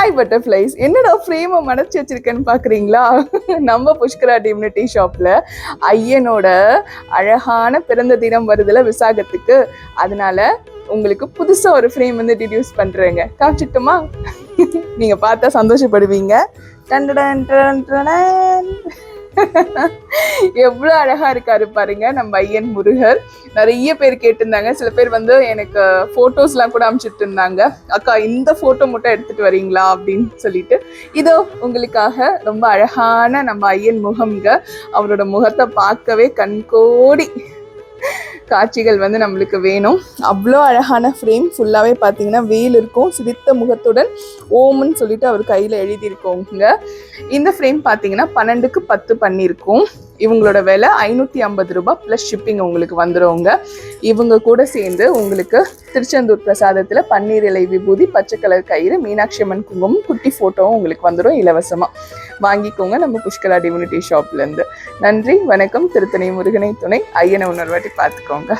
Hi butterflies, என்னடா ஃப்ரேமை மறைச்சி வச்சிருக்கேன்னு பார்க்குறீங்களா? நம்ம புஷ்கரா டிம்னிட்டி ஷாப்பில் ஐயனோட அழகான பிறந்த தினம் வருதுல விசாகத்துக்கு. அதனால உங்களுக்கு புதுசாக ஒரு ஃப்ரேம் வந்து இன்ட்ரடியூஸ் பண்ணுறேங்க. காமிச்சிட்டுமா? நீங்கள் பார்த்தா சந்தோஷப்படுவீங்க. Tandon done done. எவ்வளோ அழகா இருக்காரு பாருங்க நம்ம ஐயன் முருகர். நிறைய பேர் கேட்டிருந்தாங்க. சில பேர் வந்து எனக்கு ஃபோட்டோஸ்லாம் கூட அனுப்பிச்சிட்டு இருந்தாங்க, அக்கா இந்த ஃபோட்டோ மட்டும் எடுத்துட்டு வரீங்களா அப்படின்னு சொல்லிட்டு. இதோ உங்களுக்காக ரொம்ப அழகான நம்ம ஐயன் முகம்ங்க. அவரோட முகத்தை பார்க்கவே கண்கோடி காட்சிகள் வந்து நம்மளுக்கு வேணும். அவ்வளோ அழகான ஃப்ரேம். ஃபுல்லாகவே பார்த்தீங்கன்னா வேல் இருக்கும், சிரித்த முகத்துடன் ஓம்னு சொல்லிட்டு அவர் கையில் எழுதியிருக்கோங்க. இந்த ஃப்ரேம் பார்த்தீங்கன்னா 12க்கு 10 பண்ணியிருக்கோம். இவங்களோட விலை 550 ரூபாய் ப்ளஸ் ஷிப்பிங் உங்களுக்கு வந்துடுங்க. இவங்க கூட சேர்ந்து உங்களுக்கு திருச்செந்தூர் பிரசாதத்தில் பன்னீர் இலை விபூதி, பச்சை கலர் கயிறு, மீனாட்சி அம்மன் குங்குமம், குட்டி ஃபோட்டோவும் உங்களுக்கு வந்துடும் இலவசமாக. வாங்கிக்கோங்க நம்ம புஷ்கரா டிம்னிட்டி ஷாப்லேருந்து. நன்றி, வணக்கம். திருத்தணி முருகனை துணை. ஐயனை இன்னொரு வாட்டி பார்த்துக்கோங்க.